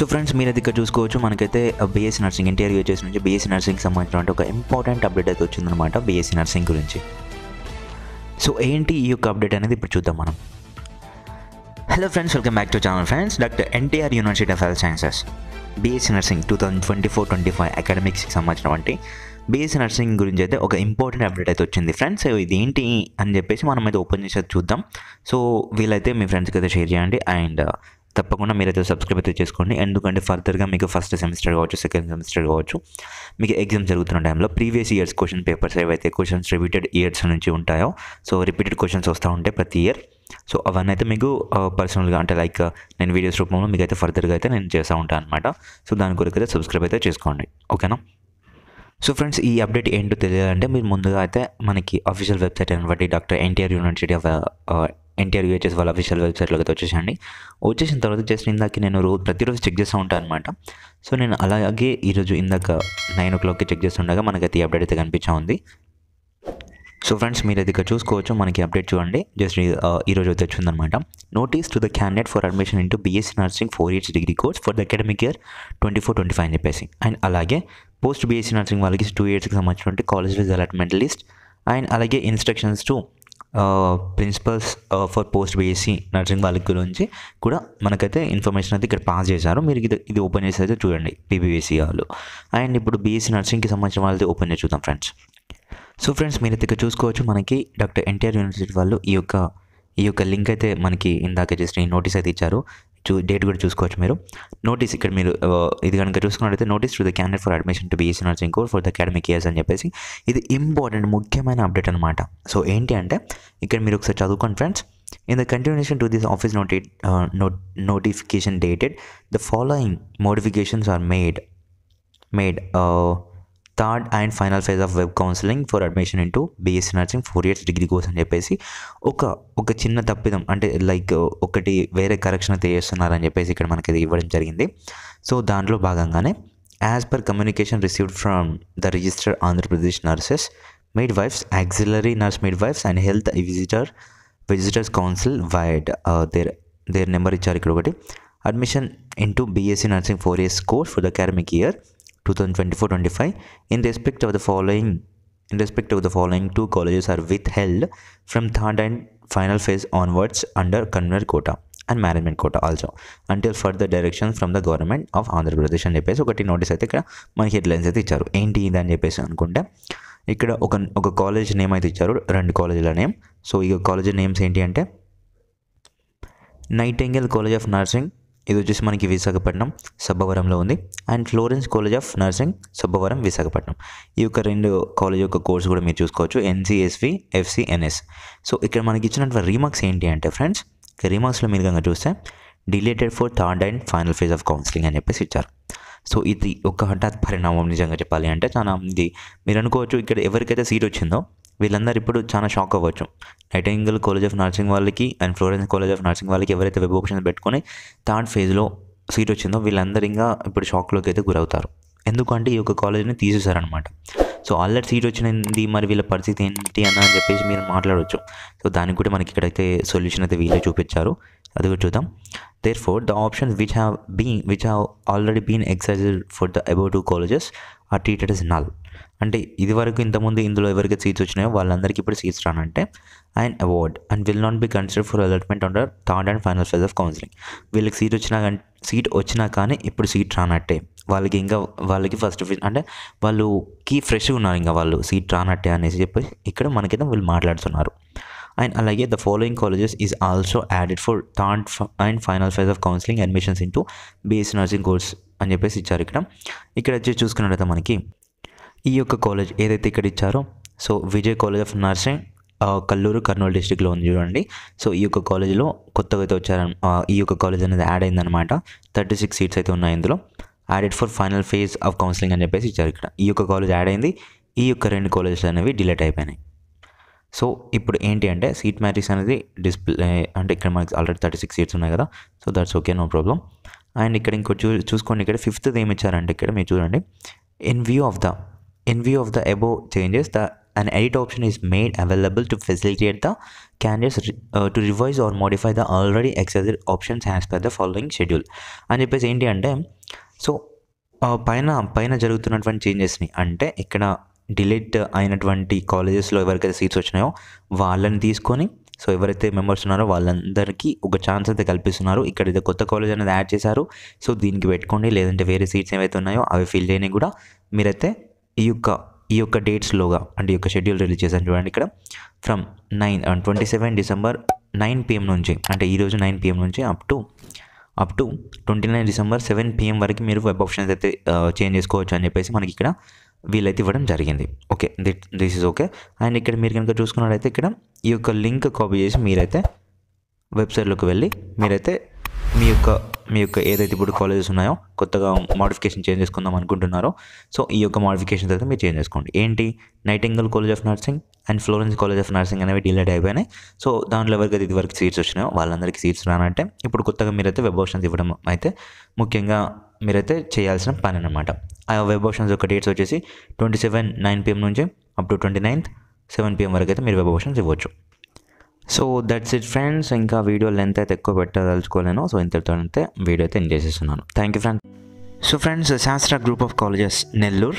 So friends మీరు అది ఇక్కడ చూసుకోవచ్చు, మనకైతే బీఎస్సీ నర్సింగ్ ఎన్టీఆర్ యూహెచ్ఎస్ నుంచి బీఎస్సీ నర్సింగ్కి సంబంధించిన ఒక ఇంపార్టెంట్ అప్డేట్ అయితే వచ్చిందనమాట బీఎస్సీ నర్సింగ్ గురించి. సో ఏంటి ఈ యొక్క అప్డేట్ అనేది ఇప్పుడు చూద్దాం మనం. Hello friends, welcome back to channel friends. Doctor NTR university of health sciences BSc nursing 2024-25 అకాడమిక్స్కి సంబంధించినటువంటి బీఎస్సీ నర్సింగ్ గురించి అయితే ఒక ఇంపార్టెంట్ అప్డేట్ అయితే వచ్చింది ఫ్రెండ్స్. సో ఇది ఏంటి అని చెప్పేసి మనం అయితే ఓపెన్ చేసి చూద్దాం. సో వీలైతే మీ ఫ్రెండ్స్కి అయితే షేర్ చేయండి అండ్ తప్పకుండా మీరైతే సబ్స్క్రైబ్ అయితే చేసుకోండి. ఎందుకంటే ఫర్దర్గా మీకు ఫస్ట్ సెమిస్టర్ కావచ్చు, సెకండ్ సెమిస్టర్ కావచ్చు, మీకు ఎగ్జామ్ జరుగుతున్న టైంలో ప్రీవియస్ ఇయర్స్ క్వశ్చన్ పేపర్స్ ఏవైతే క్వశ్చన్స్ రిపీటెడ్ ఇయర్స్ నుంచి ఉంటాయో, సో రిపీటెడ్ క్వశ్చన్స్ వస్తూ ఉంటాయి ప్రతి ఇయర్. సో అవన్నీ అయితే మీకు పర్సనల్గా అంటే లైక్ నేను వీడియోస్ రూపంలో మీకు అయితే ఫర్దర్గా అయితే నేను చేస్తూ ఉంటాను అనమాట. సో దాని కొరకు అయితే సబ్స్క్రైబ్ అయితే చేసుకోండి, ఓకేనా. సో ఫ్రెండ్స్ ఈ అప్డేట్ ఏంటో తెలియాలంటే మీరు ముందుగా అయితే మనకి అఫీషియల్ వెబ్సైట్ అనబట్టి doctor NTR university of NTR UHS వాళ్ళ అఫీషియల్ వెబ్సైట్లోకి అయితే వచ్చేసండి. వచ్చేసిన తర్వాత జస్ట్ ఇందాక నేను ప్రతిరోజు చెక్ చేస్తూ ఉంటాను అనమాట. సో నేను అలాగే ఈరోజు ఇందాక 9 o'clockకి చెక్ చేస్తుండగా మనకైతే ఈ అప్డేట్ అయితే కనిపించా ఉంది. సో ఫ్రెండ్స్ మీరు అది ఇక్కడ చూసుకోవచ్చు, మనకి అప్డేట్ చూడండి. జస్ట్ ఈరోజు అయితే వచ్చిందనమాట. Notice to the candidate for admission into BSc nursing 4 years degree course for the academic year 24-25 అని చెప్పేసి. అండ్ అలాగే పోస్ట్ బీఎస్సీ నర్సింగ్ వాళ్ళకి 2 yearsకి సంబంధించినటువంటి college wise allotment list and అలాగే instructions to principals for post BSc nursing వాళ్ళ గురించి కూడా మనకైతే ఇన్ఫర్మేషన్ అయితే ఇక్కడ పాస్ చేశారు. మీరు ఇది ఓపెన్ చేసి అయితే చూడండి పీబీఎస్సీ వాళ్ళు. అండ్ ఇప్పుడు బీఎస్సీ నర్సింగ్కి సంబంధించిన వాళ్ళది ఓపెన్ చేసి చూద్దాం ఫ్రెండ్స్. సో ఫ్రెండ్స్ మీరు ఇక్కడ చూసుకోవచ్చు, మనకి డాక్టర్ ఎన్టీఆర్ యూనివర్సిటీ వాళ్ళు ఈ యొక్క లింక్ అయితే మనకి ఇందాక జస్ట్ ఈ నోటీస్ అయితే ఇచ్చారు. డేట్ కూడా చూసుకోవచ్చు మీరు. నోటీస్ ఇక్కడ మీరు ఇది కనుక చూసుకున్నట్లయితే notice to the candidate for admission to BSc nursing course for the academic years అని చెప్పేసి ఇది ఇంపార్టెంట్ ముఖ్యమైన అప్డేట్ అనమాట. సో ఏంటి అంటే ఇక్కడ మీరు ఒకసారి చదువుకోండి friends. In the continuation to this office notification dated the following modifications are made third and final phase of web counselling for admission into BSc nursing 4 years degree course అని చెప్పేసి ఒక చిన్న తప్పిదం అంటే లైక్ ఒకటి వేరే కరెక్షన్ అయితే చేస్తున్నారని చెప్పేసి ఇక్కడ మనకి ఇది ఇవ్వడం జరిగింది. సో దాంట్లో భాగంగానే as per communication received from the registered Andhra Pradesh nurses midwives auxiliary nurse midwives and health visitors council vide their number ఇచ్చారు ఇక్కడ ఒకటి. Admission into BSc nursing 4 years course for the academic year 2024-25 in respect of the following 2 colleges are withheld from third and final phase onwards under convener quota and management quota also until further directions from the government of Andhra Pradesh అని చెప్పేసి ఒకటి notice అయితే ఇక్కడ మనకి headlines అయితే ఇచ్చారు. ఏంటి ఇది అని చెప్పేసి అనుకుంటే ఇక్కడ ఒక కాలేజ్ నేమ్ అయితే ఇచ్చారు, 2 కాలేజీల నేమ్. సో ఈ కాలేజ్ నేమ్స్ ఏంటి అంటే నైటింగేల్ కాలేజ్ ఆఫ్ నర్సింగ్, ఇది వచ్చేసి మనకి విశాఖపట్నం సబ్బవరంలో ఉంది, and Florence college of nursing Sabbavaram Visakhapatnam. ఈ యొక్క 2 కాలేజ్ యొక్క కోర్స్ కూడా మీరు చూసుకోవచ్చు, NCSV FCNS. సో ఇక్కడ మనకి ఇచ్చినటువంటి రీమార్క్స్ ఏంటి అంటే ఫ్రెండ్స్, రీమార్క్స్లో మీరు కనుక చూస్తే dilated for third and final phase of counselling అని చెప్పేసి ఇచ్చారు. సో ఇది ఒక హఠాత్ పరిణామం నిజంగా చెప్పాలి అంటే. చాలా ఇది మీరు అనుకోవచ్చు ఇక్కడ ఎవరికైతే సీట్ వచ్చిందో వీళ్ళందరూ ఇప్పుడు చాలా షాక్ అవ్వచ్చు. నైటింగేల్ కాలేజ్ ఆఫ్ నర్సింగ్ వాళ్ళకి and Florence college of nursing వాళ్ళకి ఎవరైతే వెబ్ ఆప్షన్స్ పెట్టుకొని థర్డ్ ఫేజ్లో సీట్ వచ్చిందో వీళ్ళందరూ ఇంకా ఇప్పుడు షాక్లోకి అయితే గురవుతారు. ఎందుకంటే ఈ యొక్క కాలేజ్ని తీసేశారనమాట. సో ఆల్రెడీ సీట్ వచ్చింది, మరి వీళ్ళ పరిస్థితి ఏంటి అని చెప్పేసి మీరు మాట్లాడవచ్చు. సో దానికి కూడా మనకి ఇక్కడైతే సొల్యూషన్ అయితే వీళ్ళే చూపించారు, అది కూడా చూద్దాం. Therefore, the options which have already been exercised for the above 2 colleges are treated as null. అంటే ఇది వరకు ఇంతకుముందు ఇందులో ఎవరికి సీట్స్ వచ్చినాయో వాళ్ళందరికీ ఇప్పుడు సీట్స్ రానంటే and award and will not be considered for allotment under third and final phase of counselling. వీళ్ళకి సీట్ వచ్చినా కానీ ఇప్పుడు సీట్ రానట్టే, వాళ్ళకి ఫస్ట్ అంటే వాళ్ళకి ఫ్రెష్గా ఉన్నారు, ఇంకా వాళ్ళు సీట్ రానట్టే అనేసి చెప్పి ఇక్కడ మనకైతే వీళ్ళు మాట్లాడుతున్నారు. అండ్ అలాగే the following colleges is also added for third and final phase of counselling admissions into BSc nursing course అని చెప్పేసి ఇచ్చారు. ఇక్కడ వచ్చి చూసుకున్నట్లయితే మనకి ఈ యొక్క కాలేజ్ ఏదైతే ఇక్కడ ఇచ్చారో, so Vijay college of nursing Kalluru Kurnool డిస్టిక్లో ఉంది చూడండి. సో ఈ యొక్క కాలేజ్లో కొత్తగా అయితే ఈ యొక్క కాలేజ్ అనేది యాడ్ అయిందనమాట. 36 seats అయితే ఉన్నాయి ఇందులో. Added for final phase of counselling అని చెప్పేసి ఇచ్చారు. ఇక్కడ ఈ యొక్క కాలేజ్ యాడ్ అయింది, ఈ యొక్క 2 కాలేజెస్ అనేవి డిలీట్ అయిపోయినాయి. సో ఇప్పుడు ఏంటి అంటే సీట్ మ్యాట్రిక్స్ అనేది డిస్ప్లే అంటే ఇక్కడ మనకి ఆల్రెడీ 36 seats ఉన్నాయి కదా. So that's okay, no problem. And ఇక్కడ ఇంకోటి చూసుకోండి, ఇక్కడ 5th ఏమి ఇచ్చారంటే ఇక్కడ మీరు చూడండి, in view of the above changes the an edit option is made available to facilitate the candidates to revise or modify the already accessed options as per the following schedule అని చెప్పేసి ఏంటి అంటే so పైన జరుగుతున్నటువంటి చేంజెస్ని అంటే ఇక్కడ delete అయినటువంటి కాలేజెస్లో ఎవరికైతే సీట్స్ వచ్చినాయో వాళ్ళని తీసుకొని సో ఎవరైతే మెంబర్స్ ఉన్నారో వాళ్ళందరికీ ఒక ఛాన్స్ అయితే కల్పిస్తున్నారు. ఇక్కడ ఇది కొత్త కాలేజ్ అనేది యాడ్ చేశారు. సో దీనికి పెట్టుకోండి, లేదంటే వేరే సీట్స్ ఏవైతే ఉన్నాయో అవి ఫిల్ చేయని కూడా మీరైతే ఈ యొక్క డేట్స్లోగా అంటే ఈ యొక్క షెడ్యూల్ రిలీజ్ చేశాను చూడండి. ఇక్కడ ఫ్రమ్ 27 డిసెంబర్ 9 PM నుంచి అంటే ఈరోజు 9 PM నుంచి అప్ టు 29 డిసెంబర్ 7 PM వరకు మీరు వెబ్ ఆప్షన్స్ అయితే చేంజ్ చేసుకోవచ్చు అని చెప్పేసి మనకి ఇక్కడ వీలైతే ఇవ్వడం జరిగింది. Okay, this is okay. And ఇక్కడ మీరు కనుక చూసుకున్నట్లయితే ఇక్కడ ఈ యొక్క లింక్ కాపీ చేసి మీరైతే వెబ్సైట్లోకి వెళ్ళి మీరైతే మీ యొక్క ఏదైతే ఇప్పుడు కాలేజెస్ ఉన్నాయో కొత్తగా మోడిఫికేషన్ చేంజ్ చేసుకుందాం అనుకుంటున్నారో సో ఈ యొక్క మోడిఫికేషన్స్ అయితే మీరు చేంజ్ చేసుకోండి. ఏంటి, Nightingale college of nursing and Florence college of nursing అనేవి డిలీట్ అయిపోయినాయి. సో దాంట్లో ఎవరికైతే ఇదివరకు సీట్స్ వచ్చినాయో వాళ్ళందరికీ సీట్స్ రానంటే ఇప్పుడు కొత్తగా మీరైతే వెబ్ ఆప్షన్స్ ఇవ్వడం అయితే ముఖ్యంగా మీరైతే చేయాల్సిన పని అనమాట. ఆ వెబ్ ఆప్షన్స్ యొక్క డేట్స్ వచ్చేసి 27 9 PM నుంచి అప్ టు 29 7 PM వరకు అయితే మీరు వెబ్ ఆప్షన్స్ ఇవ్వచ్చు. So that's it friends. ఇంకా వీడియో లెంత్ అయితే ఎక్కువ పెట్టదలుచుకోలేను. సో ఇంతటితో అయితే వీడియో అయితే ఎండ్ చేసేస్తున్నాను. Thank you friends. So friends, శాస్త్ర గ్రూప్ ఆఫ్ కాలేజెస్ నెల్లూరు